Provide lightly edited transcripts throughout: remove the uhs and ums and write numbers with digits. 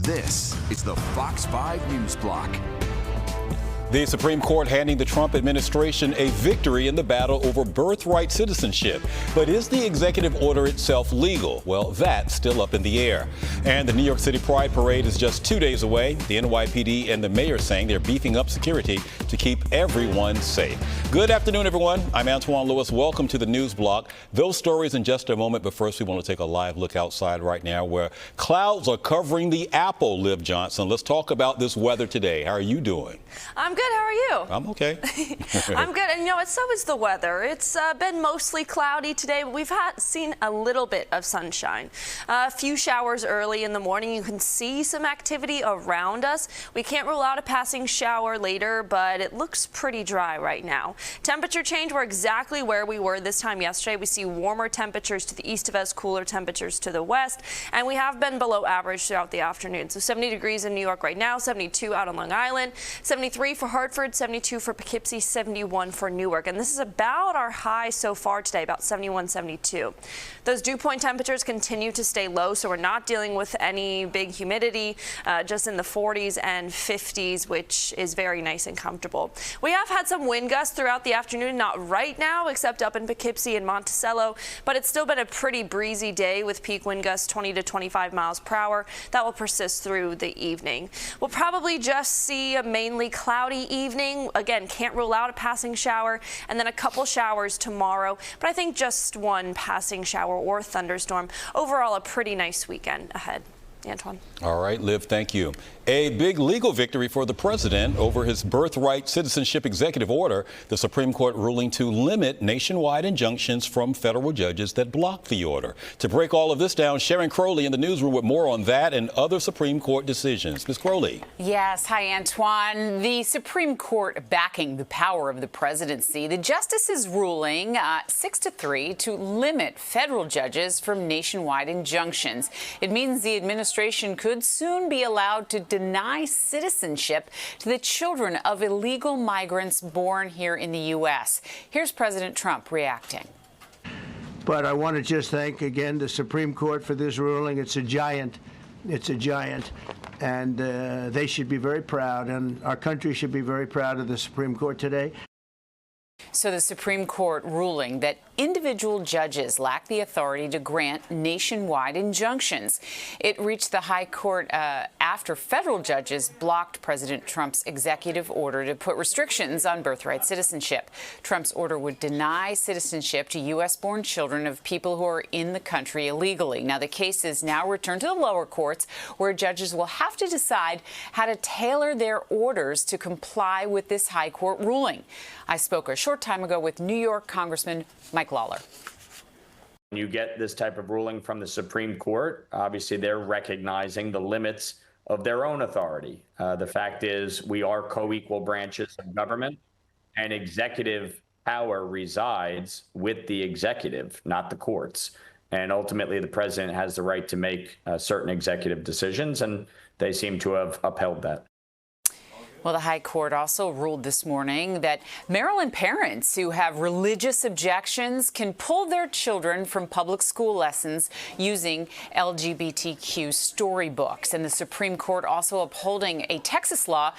This is the Fox 5 News Block. The Supreme Court handing the Trump administration a victory in the battle over birthright citizenship. But is the executive order itself legal? Well, that's still up in the air. And the New York City Pride Parade is just 2 days away. The NYPD and the mayor saying they're beefing up security to keep everyone safe. Good afternoon, everyone. I'm Antoine Lewis. Welcome to the News Block. Those stories in just a moment, but first we want to take a live look outside right now where clouds are covering the apple, Liv Johnson. Let's talk about this weather today. How are you doing? I'm good. How are you? I'm okay. I'm good. And you know what? So is the weather. It's been mostly cloudy today, but we've seen a little bit of sunshine. A few showers early in the morning. You can see some activity around us. We can't rule out a passing shower later, but it looks pretty dry right now. Temperature change, we're exactly where we were this time yesterday. We see warmer temperatures to the east of us, cooler temperatures to the west, and we have been below average throughout the afternoon. So 70 degrees in New York right now, 72 out on Long Island, 73 for Hartford, 72 for Poughkeepsie, 71 for Newark. And this is about our high so far today, about 71, 72. Those dew point temperatures continue to stay low, so we're not dealing with any big humidity, just in the 40s and 50s, which is very nice and comfortable. We have had some wind gusts throughout the afternoon, not right now, except up in Poughkeepsie and Monticello, but it's still been a pretty breezy day with peak wind gusts 20 to 25 miles per hour. That will persist through the evening. We'll probably just see a mainly cloudy evening. Again, can't rule out a passing shower, and then a couple showers tomorrow, but I think just one passing shower or thunderstorm. Overall, a pretty nice weekend ahead. Antoine. All right, Liv, thank you. A big legal victory for the president over his birthright citizenship executive order, the Supreme Court ruling to limit nationwide injunctions from federal judges that blocked the order. To break all of this down, Sharon Crowley in the newsroom with more on that and other Supreme Court decisions. Ms. Crowley. Yes. Hi, Antoine. The Supreme Court backing the power of the presidency. The justices ruling 6-3 to limit federal judges from nationwide injunctions. It means the administration could soon be allowed to deny citizenship to the children of illegal migrants born here in the U.S. Here's President Trump reacting. But I want to just thank again the Supreme Court for this ruling. It's a giant. It's a giant. And they should be very proud, and our country should be very proud of the Supreme Court today. So the Supreme Court ruling that individual judges lack the authority to grant nationwide injunctions. It reached the high court after federal judges blocked President Trump's executive order to put restrictions on birthright citizenship. Trump's order would deny citizenship to U.S.-born children of people who are in the country illegally. Now, the case is now returned to the lower courts, where judges will have to decide how to tailor their orders to comply with this high court ruling. I spoke a short time ago with New York Congressman Mike Lawler. When you get this type of ruling from the Supreme Court, obviously they're recognizing the limits of their own authority. The fact is we are co-equal branches of government, and executive power resides with the executive, not the courts. And ultimately, the president has the right to make certain executive decisions, and they seem to have upheld that. Well, the High Court also ruled this morning that Maryland parents who have religious objections can pull their children from public school lessons using LGBTQ storybooks. And the Supreme Court also upholding a Texas law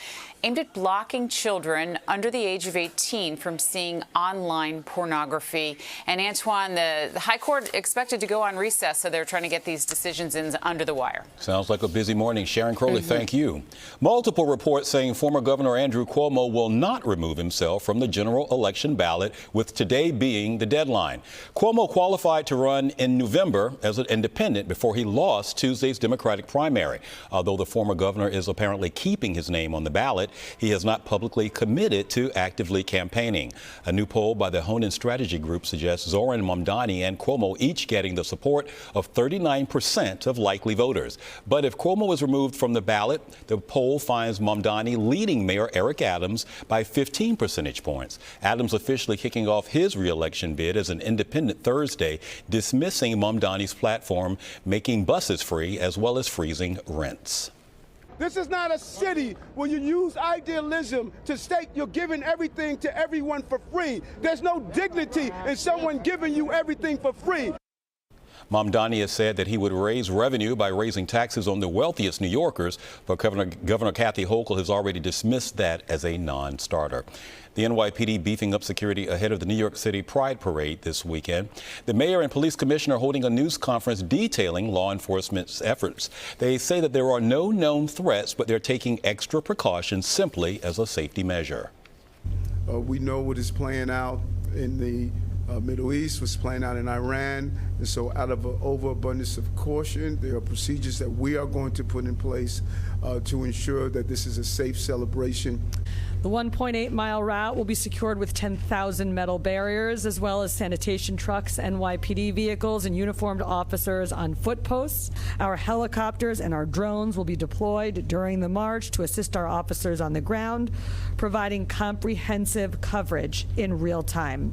aimed at blocking children under the age of 18 from seeing online pornography. And Antoine, the High Court expected to go on recess, so they're trying to get these decisions in under the wire. Sounds like a busy morning. Sharon Crowley, thank you. Multiple reports saying former Governor Andrew Cuomo will not remove himself from the general election ballot, with today being the deadline. Cuomo qualified to run in November as an independent before he lost Tuesday's Democratic primary. Although the former governor is apparently keeping his name on the ballot, he has not publicly committed to actively campaigning. A new poll by the Honan Strategy Group suggests Zoran Mamdani and Cuomo each getting the support of 39% of likely voters. But if Cuomo is removed from the ballot, the poll finds Mamdani leading Mayor Eric Adams by 15 percentage points. Adams officially kicking off his re-election bid as an independent Thursday, dismissing Mamdani's platform, making buses free as well as freezing rents. This is not a city where you use idealism to state you're giving everything to everyone for free. There's no dignity in someone giving you everything for free. Mamdani has said that he would raise revenue by raising taxes on the wealthiest New Yorkers, but Governor Kathy Hochul has already dismissed that as a non-starter. The NYPD beefing up security ahead of the New York City Pride Parade this weekend. The mayor and police commissioner are holding a news conference detailing law enforcement's efforts. They say that there are no known threats, but they're taking extra precautions simply as a safety measure. We know what is playing out in the Middle East, what's playing out in Iran, and so out of an overabundance of caution, there are procedures that we are going to put in place to ensure that this is a safe celebration. The 1.8-mile route will be secured with 10,000 metal barriers, as well as sanitation trucks, NYPD vehicles, and uniformed officers on foot posts. Our helicopters and our drones will be deployed during the march to assist our officers on the ground, providing comprehensive coverage in real time.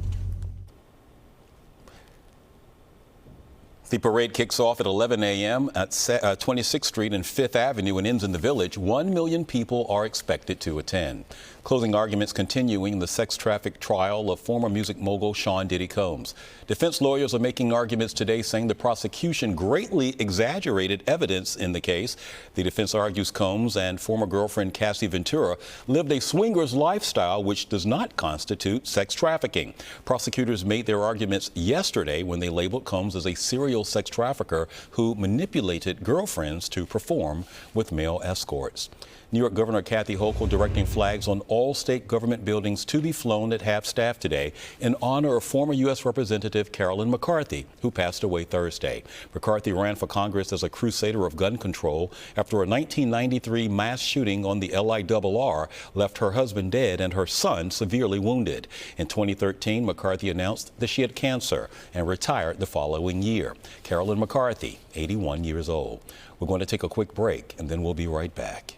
The parade kicks off at 11 a.m. at 26th Street and 5th Avenue and ends in the Village. 1 million people are expected to attend. Closing arguments continuing in the sex traffic trial of former music mogul Sean Diddy Combs. Defense lawyers are making arguments today saying the prosecution greatly exaggerated evidence in the case. The defense argues Combs and former girlfriend Cassie Ventura lived a swingers lifestyle which does not constitute sex trafficking. Prosecutors made their arguments yesterday when they labeled Combs as a serial sex trafficker who manipulated girlfriends to perform with male escorts. New York Governor Kathy Hochul directing flags on all state government buildings to be flown at half-staff today in honor of former U.S. Representative Carolyn McCarthy, who passed away Thursday. McCarthy ran for Congress as a crusader of gun control after a 1993 mass shooting on the LIRR left her husband dead and her son severely wounded. In 2013, McCarthy announced that she had cancer and retired the following year. Carolyn McCarthy, 81 years old. We're going to take a quick break, and then we'll be right back.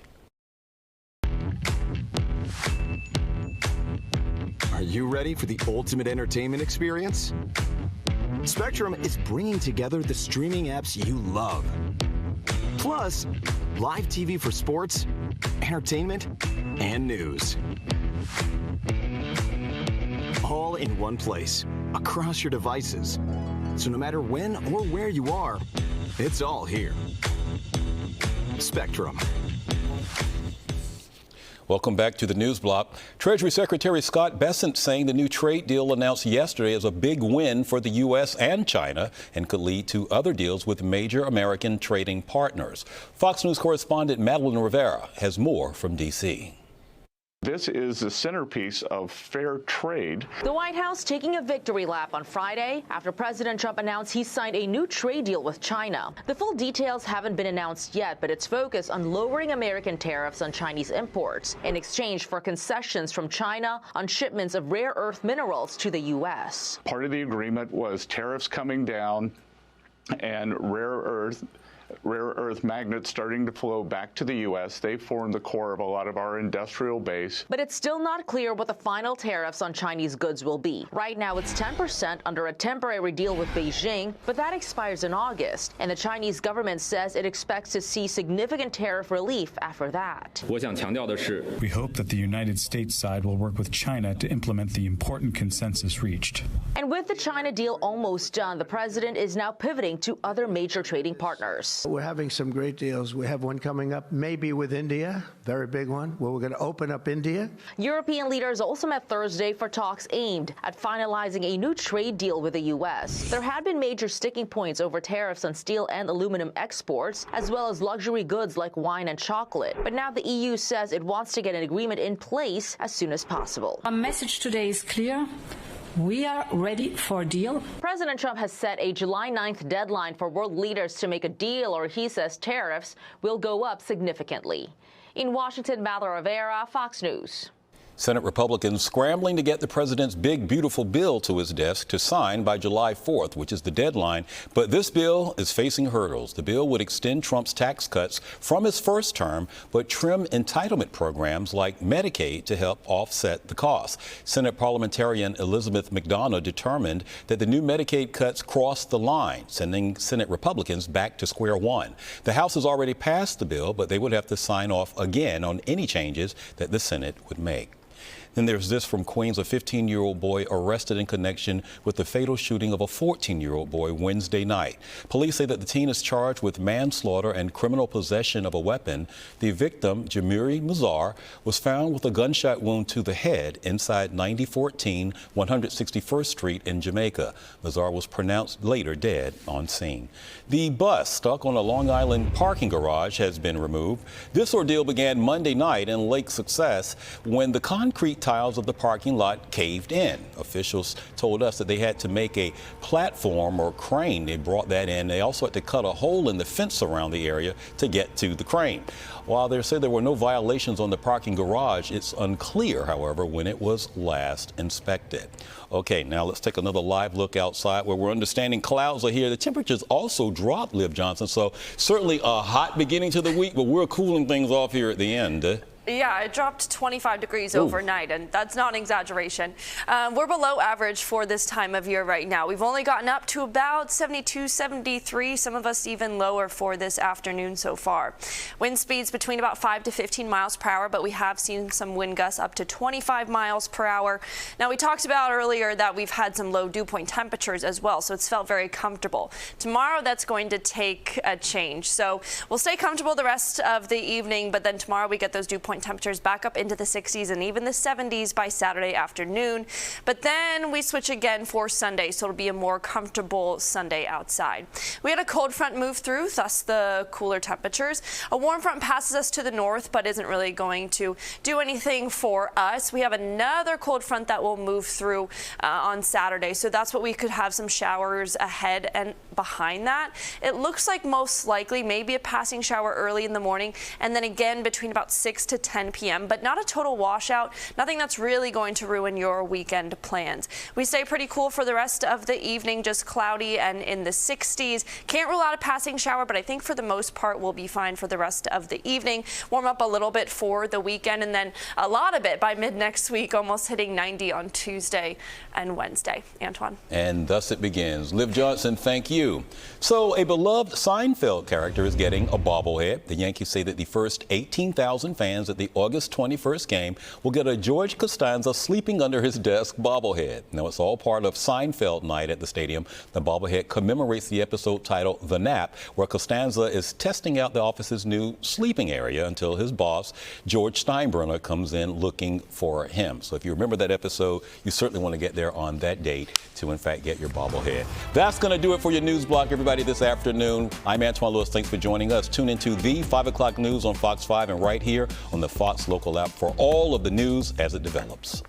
Are you ready for the ultimate entertainment experience? Spectrum is bringing together the streaming apps you love. Plus, live TV for sports, entertainment, and news. All in one place, across your devices. So no matter when or where you are, it's all here. Spectrum. Welcome back to the News Block. Treasury Secretary Scott Bessent saying the new trade deal announced yesterday is a big win for the U.S. and China and could lead to other deals with major American trading partners. Fox News correspondent Madeline Rivera has more from D.C. This is the centerpiece of fair trade. The White House taking a victory lap on Friday after President Trump announced he signed a new trade deal with China. The full details haven't been announced yet, but it's focused on lowering American tariffs on Chinese imports in exchange for concessions from China on shipments of rare earth minerals to the U.S. Part of the agreement was tariffs coming down and rare earth magnets starting to flow back to the U.S. They form the core of a lot of our industrial base. But it's still not clear what the final tariffs on Chinese goods will be. Right now, it's 10% under a temporary deal with Beijing, but that expires in August. And the Chinese government says it expects to see significant tariff relief after that. We hope that the United States side will work with China to implement the important consensus reached. And with the China deal almost done, the president is now pivoting to other major trading partners. We're having some great deals. We have one coming up, maybe with India, very big one, where we're going to open up India. European leaders also met Thursday for talks aimed at finalizing a new trade deal with the U.S. There had been major sticking points over tariffs on steel and aluminum exports, as well as luxury goods like wine and chocolate. But now the EU says it wants to get an agreement in place as soon as possible. Our message today is clear. We are ready for a deal. President Trump has set a July 9th deadline for world leaders to make a deal, or he says tariffs will go up significantly. In Washington, Madeline Rivera, Fox News. Senate Republicans scrambling to get the president's big, beautiful bill to his desk to sign by July 4th, which is the deadline. But this bill is facing hurdles. The bill would extend Trump's tax cuts from his first term, but trim entitlement programs like Medicaid to help offset the cost. Senate parliamentarian Elizabeth McDonough determined that the new Medicaid cuts crossed the line, sending Senate Republicans back to square one. The House has already passed the bill, but they would have to sign off again on any changes that the Senate would make. Then there's this from Queens, a 15-year-old boy arrested in connection with the fatal shooting of a 14-year-old boy Wednesday night. Police say that the teen is charged with manslaughter and criminal possession of a weapon. The victim, Jamiri Mazar, was found with a gunshot wound to the head inside 9014 161st Street in Jamaica. Mazar was pronounced later dead on scene. The bus stuck on a Long Island parking garage has been removed. This ordeal began Monday night in Lake Success when the concrete tiles of the parking lot caved in. Officials told us that they had to make a platform or crane. They brought that in. They also had to cut a hole in the fence around the area to get to the crane. While they said there were no violations on the parking garage, it's unclear, however, when it was last inspected. Okay, now let's take another live look outside where we're understanding clouds are here. The temperatures also dropped, Liv Johnson, so certainly a hot beginning to the week, but we're cooling things off here at the end. Yeah, it dropped 25 degrees overnight, and that's not an exaggeration. We're below average for this time of year right now. We've only gotten up to about 72, 73, some of us even lower for this afternoon so far. Wind speeds between about 5 to 15 miles per hour, but we have seen some wind gusts up to 25 miles per hour. Now, we talked about earlier that we've had some low dew point temperatures as well, so it's felt very comfortable. Tomorrow, that's going to take a change. So we'll stay comfortable the rest of the evening, but then tomorrow we get those dew point temperatures back up into the 60s and even the 70s by Saturday afternoon. But then we switch again for Sunday, so it'll be a more comfortable Sunday outside. We had a cold front move through, thus the cooler temperatures. A warm front passes us to the north, but isn't really going to do anything for us. We have another cold front that will move through on Saturday, so that's what we could have some showers ahead and behind that. It looks like most likely maybe a passing shower early in the morning, and then again between about 6 to 10 p.m., but not a total washout, nothing that's really going to ruin your weekend plans. We stay pretty cool for the rest of the evening, just cloudy and in the 60s. Can't rule out a passing shower, but I think for the most part we'll be fine for the rest of the evening. Warm up a little bit for the weekend, and then a lot of it by mid next week, almost hitting 90 on Tuesday and Wednesday. Antoine. And thus it begins. Liv Johnson, thank you. So a beloved Seinfeld character is getting a bobblehead. The Yankees say that the first 18,000 fans at the August 21st game will get a George Costanza sleeping under his desk bobblehead. Now, it's all part of Seinfeld night at the stadium. The bobblehead commemorates the episode titled The Nap, where Costanza is testing out the office's new sleeping area until his boss, George Steinbrenner, comes in looking for him. So if you remember that episode, you certainly want to get there on that date to, in fact, get your bobblehead. That's going to do it for your news block, everybody, this afternoon. I'm Antoine Lewis. Thanks for joining us. Tune into the 5 o'clock news on Fox 5 and right here on the Fox Local app for all of the news as it develops.